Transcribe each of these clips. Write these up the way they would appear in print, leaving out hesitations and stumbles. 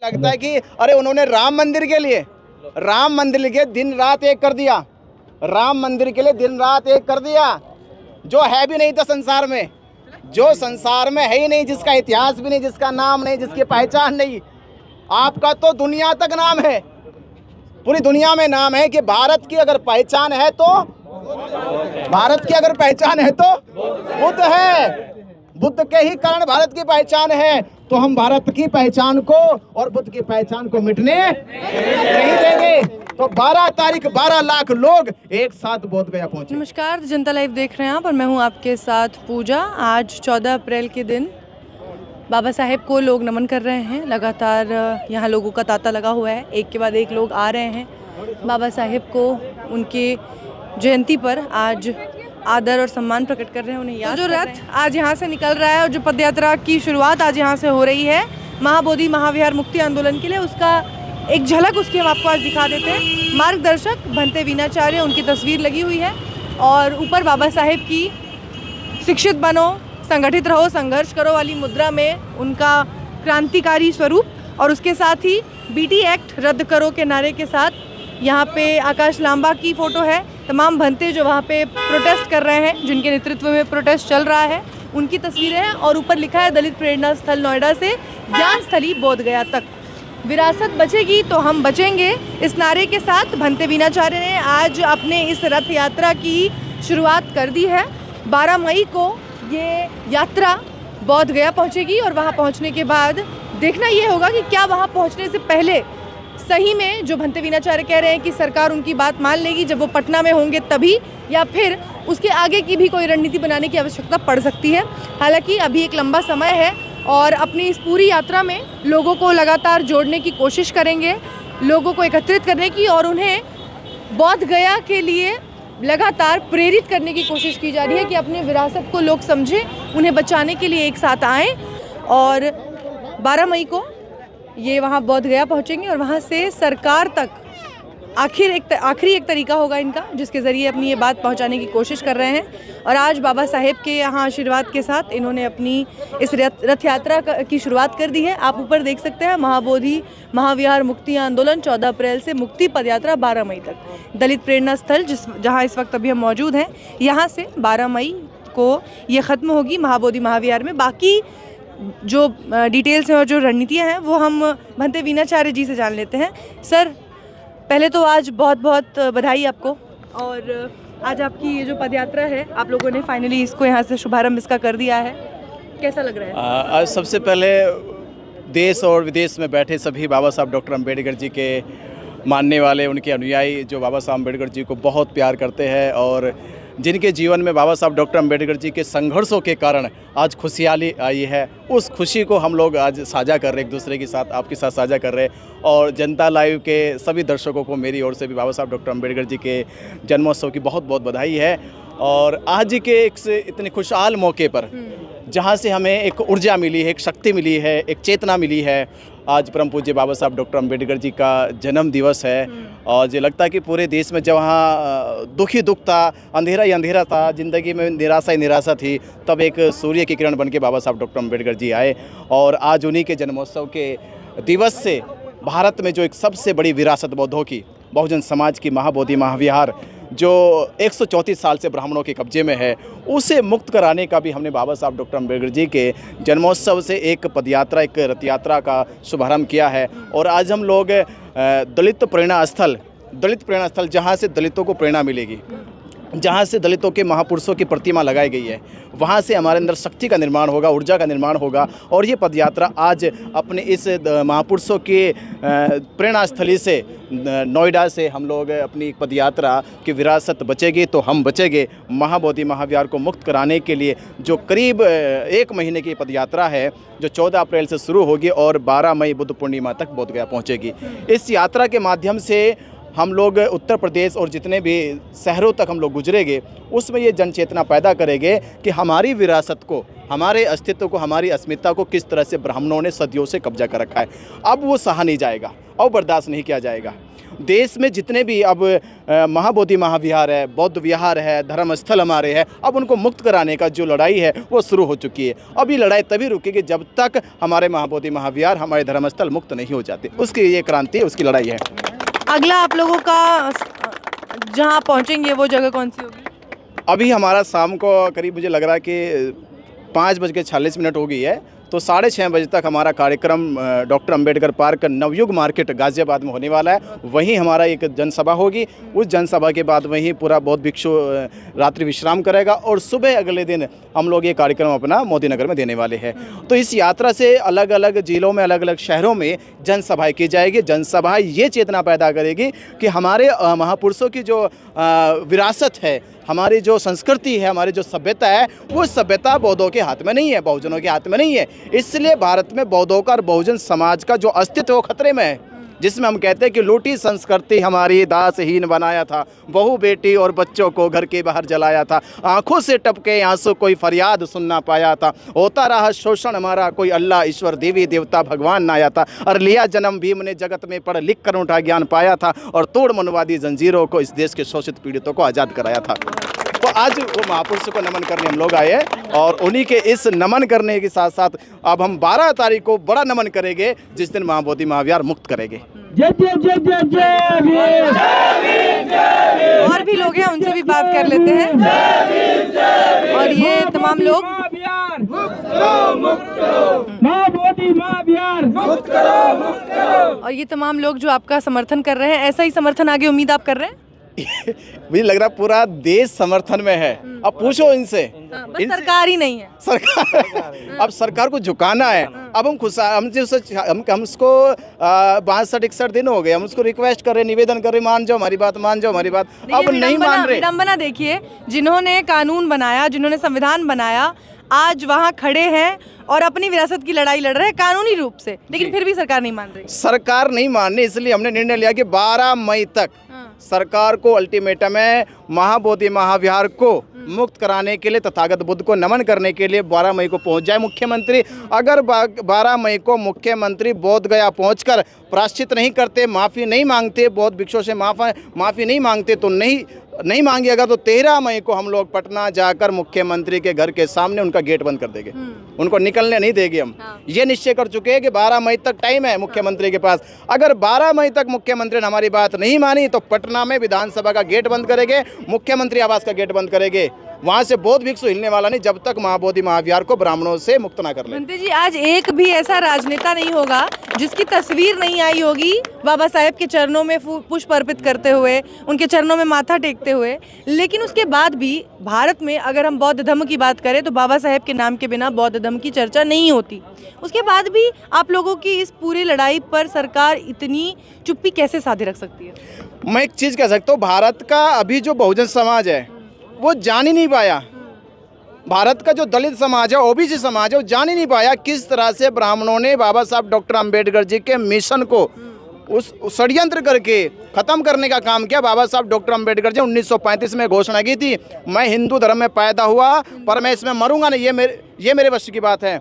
लगता है कि अरे उन्होंने राम मंदिर के लिए दिन रात एक कर दिया, राम मंदिर के लिए दिन रात एक कर दिया, जो है भी नहीं था संसार में, जो संसार में है ही नहीं, जिसका इतिहास भी नहीं, जिसका नाम नहीं, जिसकी पहचान नहीं। आपका तो दुनिया तक नाम है, पूरी दुनिया में नाम है कि भारत की अगर पहचान है तो बुद्ध है। बुद्ध के ही कारण भारत की पहचान है, तो हम भारत की पहचान को और बुद्ध की पहचान को मिटने नहीं देंगे। तो 12 तारीख 12 लाख लोग एक साथ बोध गया पहुंचे। नमस्कार, जनता लाइव देख रहे हैं आप और मैं हूं आपके साथ पूजा। आज 14 अप्रैल के दिन बाबा साहेब को लोग नमन कर रहे हैं। लगातार यहाँ लोगों का तांता लगा हुआ है, एक के बाद एक लोग आ रहे हैं बाबा साहेब को उनके जयंती पर आज आदर और सम्मान प्रकट कर रहे हैं, उन्हें याद। जो रथ आज यहाँ से निकल रहा है और जो पदयात्रा की शुरुआत आज यहाँ से हो रही है महाबोधि महाविहार मुक्ति आंदोलन के लिए, उसका एक झलक उसकी हम आपको आज दिखा देते हैं। मार्गदर्शक भंते वीणाचार्य, उनकी तस्वीर लगी हुई है और ऊपर बाबा साहेब की शिक्षित बनो, संगठित रहो, संघर्ष करो वाली मुद्रा में उनका क्रांतिकारी स्वरूप और उसके साथ ही बीटी एक्ट रद्द करो के नारे के साथ यहाँ पे आकाश लांबा की फ़ोटो है। तमाम भंते जो वहाँ पे प्रोटेस्ट कर रहे हैं, जिनके नेतृत्व में प्रोटेस्ट चल रहा है, उनकी तस्वीरें हैं और ऊपर लिखा है दलित प्रेरणा स्थल नोएडा से ज्ञान स्थली बोध गया तक, विरासत बचेगी तो हम बचेंगे। इस नारे के साथ भंते वीणाचार्य ने आज अपने इस रथ यात्रा की शुरुआत कर दी है। 12 मई को ये यात्रा बोध गया पहुँचेगी और वहाँ पहुँचने के बाद देखना ये होगा कि क्या वहाँ पहुँचने से पहले सही में जो भंते वीणाचार्य कह रहे हैं कि सरकार उनकी बात मान लेगी जब वो पटना में होंगे तभी, या फिर उसके आगे की भी कोई रणनीति बनाने की आवश्यकता पड़ सकती है। हालांकि अभी एक लंबा समय है और अपनी इस पूरी यात्रा में लोगों को लगातार जोड़ने की कोशिश करेंगे, लोगों को एकत्रित करने की, और उन्हें बोध गया के लिए लगातार प्रेरित करने की कोशिश की जा रही है कि अपनी विरासत को लोग समझें, उन्हें बचाने के लिए एक साथ आएँ। और 12 मई को ये वहाँ बोध गया पहुँचेंगे और वहाँ से सरकार तक आखिरी एक तरीका होगा इनका, जिसके ज़रिए अपनी ये बात पहुँचाने की कोशिश कर रहे हैं। और आज बाबा साहेब के यहाँ आशीर्वाद के साथ इन्होंने अपनी इस रथ यात्रा की शुरुआत कर दी है। आप ऊपर देख सकते हैं महाबोधि महाविहार मुक्ति आंदोलन 14 अप्रैल से मुक्ति पदयात्रा 12 मई तक, दलित प्रेरणा स्थल जहाँ इस वक्त अभी हम मौजूद हैं, यहाँ से 12 मई को ये ख़त्म होगी महाबोधि महाविहार में। बाकी जो डिटेल्स हैं और जो रणनीतियाँ हैं वो हम भंते वीणाचार्य जी से जान लेते हैं। सर, पहले तो आज बहुत बहुत बधाई आपको, और आज आपकी ये जो पदयात्रा है आप लोगों ने फाइनली इसको यहाँ से शुभारंभ इसका कर दिया है, कैसा लग रहा है? आज सबसे पहले देश और विदेश में बैठे सभी बाबा साहब डॉक्टर अम्बेडकर जी के मानने वाले, उनके अनुयायी जो बाबा साहब अम्बेडकर जी को बहुत प्यार करते हैं और जिनके जीवन में बाबा साहब डॉक्टर अम्बेडकर जी के संघर्षों के कारण आज खुशहाली आई है, उस खुशी को हम लोग आज साझा कर रहे हैं, एक दूसरे के साथ, आपके साथ साझा कर रहे हैं। और जनता लाइव के सभी दर्शकों को मेरी ओर से भी बाबा साहब डॉक्टर अम्बेडकर जी के जन्मोत्सव की बहुत बहुत बधाई है। और आज के इतने खुशहाल मौके पर जहाँ से हमें एक ऊर्जा मिली है, एक शक्ति मिली है, एक चेतना मिली है, आज परम पूज्य बाबा साहब डॉक्टर अम्बेडकर जी का जन्म दिवस है। और मुझे लगता है कि पूरे देश में जहाँ दुख ही दुख था, अंधेरा ही अंधेरा था, ज़िंदगी में निराशा ही निराशा थी, तब एक सूर्य की किरण बन के बाबा साहब डॉक्टर अम्बेडकर जी आए। और आज उन्हीं के जन्मोत्सव के दिवस से भारत में जो एक सबसे बड़ी विरासत बौद्धों की, बहुजन समाज की महाबोधि महाविहार जो 134 साल से ब्राह्मणों के कब्जे में है, उसे मुक्त कराने का भी हमने बाबा साहब डॉक्टर अम्बेडकर जी के जन्मोत्सव से एक पदयात्रा, एक रथ यात्रा का शुभारंभ किया है। और आज हम लोग दलित प्रेरणा स्थल जहाँ से दलितों को प्रेरणा मिलेगी, जहाँ से दलितों के महापुरुषों की प्रतिमा लगाई गई है, वहाँ से हमारे अंदर शक्ति का निर्माण होगा, ऊर्जा का निर्माण होगा। और ये पदयात्रा आज अपने इस महापुरुषों के प्रेरणा स्थली से नोएडा से हम लोग अपनी पदयात्रा की विरासत बचेगी तो हम बचेंगे महाबोधि महाविहार को मुक्त कराने के लिए, जो करीब 1 महीने की पदयात्रा है, जो 14 अप्रैल से शुरू होगी और 12 मई बुद्ध पूर्णिमा तक बोध गया पहुँचेगी। इस यात्रा के माध्यम से हम लोग उत्तर प्रदेश और जितने भी शहरों तक हम लोग गुजरेंगे, उसमें ये जन चेतना पैदा करेंगे कि हमारी विरासत को, हमारे अस्तित्व को, हमारी अस्मिता को किस तरह से ब्राह्मणों ने सदियों से कब्जा कर रखा है। अब वो सहा नहीं जाएगा, और बर्दाश्त नहीं किया जाएगा। देश में जितने भी अब महाबोधि महाविहार है, बौद्ध विहार है, धर्म स्थल हमारे हैं, अब उनको मुक्त कराने का जो लड़ाई है वो शुरू हो चुकी है। अब ये लड़ाई तभी रुकेगी जब तक हमारे महाबोधि महाविहार, हमारे धर्मस्थल मुक्त नहीं हो जाते। उसकी ये क्रांति है, उसकी लड़ाई है। अगला आप लोगों का जहाँ पहुँचेंगे वो जगह कौन सी होगी? अभी हमारा शाम को करीब मुझे लग रहा है कि 5:46 हो गई है, तो 6:30 बजे तक हमारा कार्यक्रम doctor Ambedkar park Navyug market Ghaziabad में होने वाला है। वहीं हमारा एक जनसभा होगी। उस जनसभा के बाद वहीं पूरा बौद्ध भिक्षु रात्रि विश्राम करेगा और सुबह अगले दिन हम लोग ये कार्यक्रम अपना मोदी नगर में देने वाले हैं। तो इस यात्रा से अलग अलग जिलों में, अलग अलग शहरों में जनसभाएँ की जाएगी। जनसभा ये चेतना पैदा करेगी कि हमारे महापुरुषों की जो विरासत है, हमारी जो संस्कृति है, हमारी जो सभ्यता है, वो सभ्यता बौद्धों के हाथ में नहीं है, बहुजनों के हाथ में नहीं है। इसलिए भारत में बौद्धों का और बहुजन समाज का जो अस्तित्व वो खतरे में है, जिसमें हम कहते हैं कि लूटी संस्कृति हमारी दासहीन बनाया था, बहू बेटी और बच्चों को घर के बाहर जलाया था, आंखों से टपके आंसू कोई फरियाद सुनना पाया था, होता रहा शोषण हमारा, कोई अल्लाह ईश्वर देवी देवता भगवान ना आया था, और लिया जन्म भीम ने जगत में पढ़ लिख कर उठा ज्ञान पाया था, और तोड़ मनवादी जंजीरों को इस देश के शोषित पीड़ितों को आज़ाद कराया था। तो आज वो महापुरुषों को नमन करने हम लोग आए हैं, और उन्हीं के इस नमन करने के साथ साथ अब हम 12 तारीख को बड़ा नमन करेंगे, जिस दिन महाबोधि महाविहार मुक्त करेंगे। जय जय जय जय जय भीम। और भी लोग हैं, उनसे भी बात कर लेते हैं। और ये तमाम लोग महाबोधि महाविहार मुक्त करो। और ये तमाम लोग जो आपका समर्थन कर रहे हैं, ऐसा ही समर्थन आगे उम्मीद आप कर रहे हैं? मुझे लग रहा पूरा देश समर्थन में है। अब पूछो इनसे, बस सरकार ही नहीं है। सरकार अब सरकार को झुकाना है। अब हम खुश हम उसको 62-61 दिन हो गए, हम उसको रिक्वेस्ट कर रहे, निवेदन कर रहे, मान जाओ हमारी बात, मान जाओ हमारी बात। अब नहीं मान रहे। विडंबना देखिए, जिन्होंने कानून बनाया, जिन्होंने संविधान बनाया, आज वहाँ खड़े हैं और अपनी विरासत की लड़ाई लड़ रहे हैं कानूनी रूप से, लेकिन फिर भी सरकार नहीं मान रही। सरकार नहीं मान रही, इसलिए हमने निर्णय लिया कि 12 मई तक सरकार को अल्टीमेटम है, महाबोधि महाविहार को मुक्त कराने के लिए, तथागत बुद्ध को नमन करने के लिए 12 मई को पहुंच जाए मुख्यमंत्री। अगर 12 मई को मुख्यमंत्री बोध गया पहुंचकर प्रायश्चित नहीं करते, माफ़ी नहीं मांगते, बौद्ध भिक्षुओं से माफ़ी नहीं मांगते, तो नहीं मांगिएगा तो 13 मई को हम लोग पटना जाकर मुख्यमंत्री के घर के सामने उनका गेट बंद कर देंगे। उनको निकलने नहीं देंगे हम। ये निश्चय कर चुके हैं कि 12 मई तक टाइम है मुख्यमंत्री के पास। अगर 12 मई तक मुख्यमंत्री ने हमारी बात नहीं मानी तो पटना में विधानसभा का गेट बंद करेंगे, मुख्यमंत्री आवास का गेट बंद करेंगे। वहाँ से बौद्ध भिक्षु हिलने वाला नहीं जब तक महाबोधि महाविहार को ब्राह्मणों से मुक्त ना कर ले। मंत्री जी, आज एक भी ऐसा राजनेता नहीं होगा जिसकी तस्वीर नहीं आई होगी बाबा साहेब के चरणों में पुष्प अर्पित करते हुए, उनके चरणों में माथा टेकते हुए। लेकिन उसके बाद भी भारत में अगर हम बौद्ध धर्म की बात करें तो बाबा साहेब के नाम के बिना बौद्ध धर्म की चर्चा नहीं होती। उसके बाद भी आप लोगों की इस पूरी लड़ाई पर सरकार इतनी चुप्पी कैसे साधे रख सकती है? मैं एक चीज़ कह सकता हूँ, भारत का अभी जो बहुजन समाज है वो जान ही नहीं पाया। भारत का जो दलित समाज है, ओबीसी समाज है, वो जान ही नहीं पाया किस तरह से ब्राह्मणों ने बाबा साहब डॉक्टर अंबेडकर जी के मिशन को उस षड्यंत्र करके ख़त्म करने का काम किया। बाबा साहब डॉक्टर अंबेडकर जी 1935 में घोषणा की थी, मैं हिंदू धर्म में पैदा हुआ पर मैं इसमें मरूंगा नहीं, ये मेरे वश की बात है।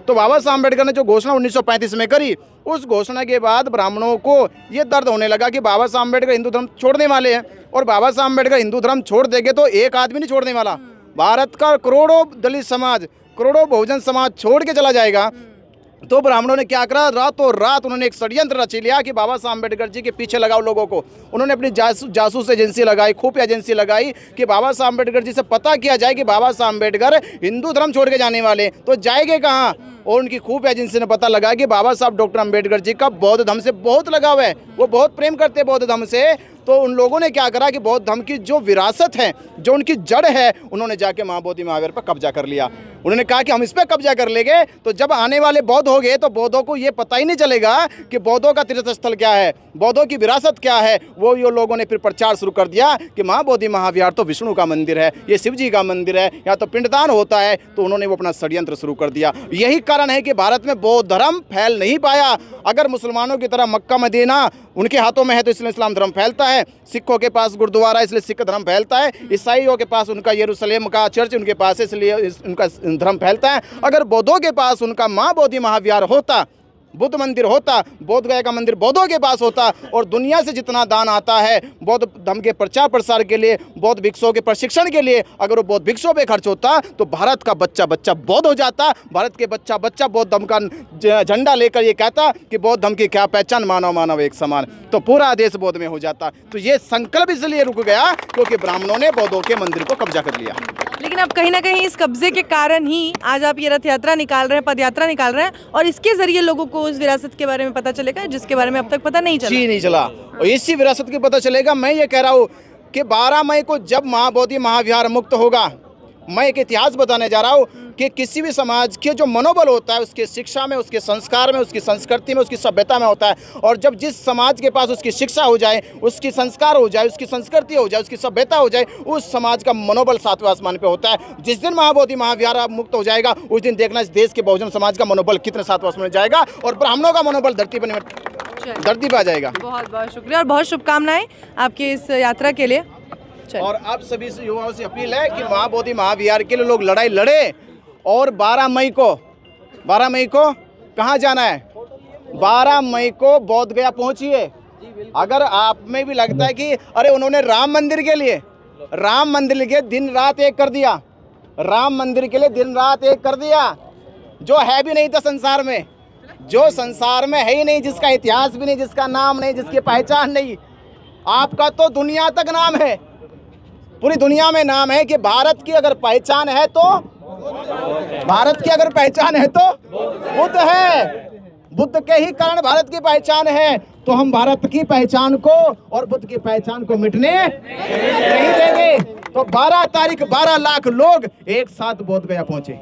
तो बाबा साहब अंबेडकर ने जो घोषणा 1935 में करी, उस घोषणा के बाद ब्राह्मणों को ये दर्द होने लगा कि बाबा साहब अंबेडकर हिंदू धर्म छोड़ने वाले हैं, और बाबा साहब अंबेडकर हिंदू धर्म छोड़ देंगे तो एक आदमी नहीं छोड़ने वाला, भारत का करोड़ों दलित समाज, करोड़ों बहुजन समाज छोड़ के चला जाएगा। तो ब्राह्मणों ने क्या करा, रातों रात उन्होंने एक षड्यंत्र रच लिया कि बाबा साहब अंबेडकर जी के पीछे लगाओ लोगों को। उन्होंने अपनी जासूस एजेंसी लगाई, खुफिया एजेंसी लगाई कि बाबा साहब अंबेडकर जी से पता किया जाए कि बाबा साहब अंबेडकर हिंदू धर्म छोड़ के जाने वाले, तो जाएंगे कहाँ। और उनकी खुफिया एजेंसी ने पता लगा कि बाबा साहब डॉक्टर अंबेडकर जी का बौद्ध धर्म से बहुत लगाव है, वो बहुत प्रेम करते हैं बौद्ध धर्म से। तो उन लोगों ने क्या करा कि बौद्ध धर्म की जो विरासत है, जो उनकी जड़ है, उन्होंने जाके महाबोधि महाविहार पर कब्जा कर लिया। उन्होंने कहा कि हम इस पर कब्जा कर लेंगे तो जब आने वाले बौद्ध हो गए तो बौद्धों को ये पता ही नहीं चलेगा कि बौद्धों का तीर्थ स्थल क्या है, बौद्धों की विरासत क्या है। वो ये लोगों ने फिर प्रचार शुरू कर दिया कि महाबोधि महाविहार तो विष्णु का मंदिर है, ये शिव जी का मंदिर है, या तो पिंडदान होता है। तो उन्होंने वो अपना षड्यंत्र शुरू कर दिया। यही कारण है कि भारत में बौद्ध धर्म फैल नहीं पाया। अगर मुसलमानों की तरह मक्का मदीना उनके हाथों में है तो इसलिए इस्लाम धर्म फैलता है, सिखों के पास गुरुद्वारा इसलिए सिख धर्म फैलता है, ईसाइयों के पास उनका यरूशलेम का चर्च उनके पास इसलिए उनका धर्म फैलता है। अगर बौद्धों के पास उनका महाबोधि महाविहार होता बुद्ध मंदिर होता, बोध गया का मंदिर बौद्धों के पास होता, और दुनिया से जितना दान आता है बौद्ध धर्म के प्रचार प्रसार के लिए, बौद्ध भिक्षुओं के प्रशिक्षण के लिए, अगर वो बौद्ध भिक्षुओं पे खर्च होता तो भारत का बच्चा बच्चा बौद्ध हो जाता। भारत के बच्चा बच्चा बौद्ध धर्म का झंडा लेकर ये कहता कि बौद्ध धर्म की क्या पहचान, मानव मानव एक समान, तो पूरा देश बौद्ध में हो जाता। तो ये संकल्प इसलिए रुक गया क्योंकि ब्राह्मणों ने बौद्धों के मंदिर को कब्जा कर लिया। लेकिन अब कहीं ना कहीं इस कब्जे के कारण ही आज आप ये रथ यात्रा निकाल रहे हैं, पद यात्रा निकाल रहे हैं, और इसके जरिए लोगों को उस विरासत के बारे में पता चलेगा जिसके बारे में अब तक पता नहीं चला। जी नहीं चला, और इसी विरासत की पता चलेगा। मैं ये कह रहा हूँ कि 12 मई को जब महाबोधि महाविहार मुक्त होगा, मैं एक इतिहास बताने जा रहा हूँ कि किसी भी समाज के जो मनोबल होता है उसके शिक्षा में, उसके संस्कार में, उसकी संस्कृति में, उसकी सभ्यता में होता है। और जब जिस समाज के पास उसकी शिक्षा हो जाए, उसकी संस्कार हो जाए, उसकी संस्कृति हो जाए, उसकी सभ्यता हो जाए, उस समाज का मनोबल 7वें आसमान पे होता है। जिस दिन महाबोधि महाविहार मुक्त हो जाएगा उस दिन देखना इस देश के बहुजन समाज का मनोबल कितने 7वें आसमान में जाएगा, और ब्राह्मणों का मनोबल धरती पर आ जाएगा। बहुत बहुत शुक्रिया और बहुत शुभकामनाएं आपकी इस यात्रा के लिए। और आप सभी से युवाओं से अपील है कि महाबोधि महाविहार के लिए लोग लड़ाई लड़े, और 12 मई को कहाँ जाना है? 12 मई को बोध गया पहुंचिए। अगर आप में भी लगता है कि अरे उन्होंने राम मंदिर के लिए दिन रात एक कर दिया, राम मंदिर के लिए दिन रात एक कर दिया, जो है भी नहीं था संसार में, जो संसार में है ही नहीं, जिसका इतिहास भी नहीं, जिसका नाम नहीं, जिसकी पहचान नहीं। आपका तो दुनिया तक नाम है, पूरी दुनिया में नाम है कि भारत की अगर पहचान है तो बुद्ध है। बुद्ध के ही कारण भारत की पहचान है, तो हम भारत की पहचान को और बुद्ध की पहचान को मिटने नहीं देंगे। तो 12 तारीख 12 लाख लोग एक साथ बोध गया पहुंचे।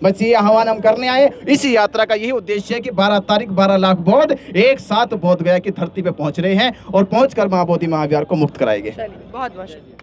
बस ये आह्वान हम करने आए। इसी यात्रा का यही उद्देश्य है कि 12 तारीख 12 लाख बौद्ध एक साथ बोध गया की धरती पे पहुंच रहे हैं, और पहुंचकर महाबोधि महाविहार को मुक्त कराएंगे। बहुत बहुत शुक्रिया।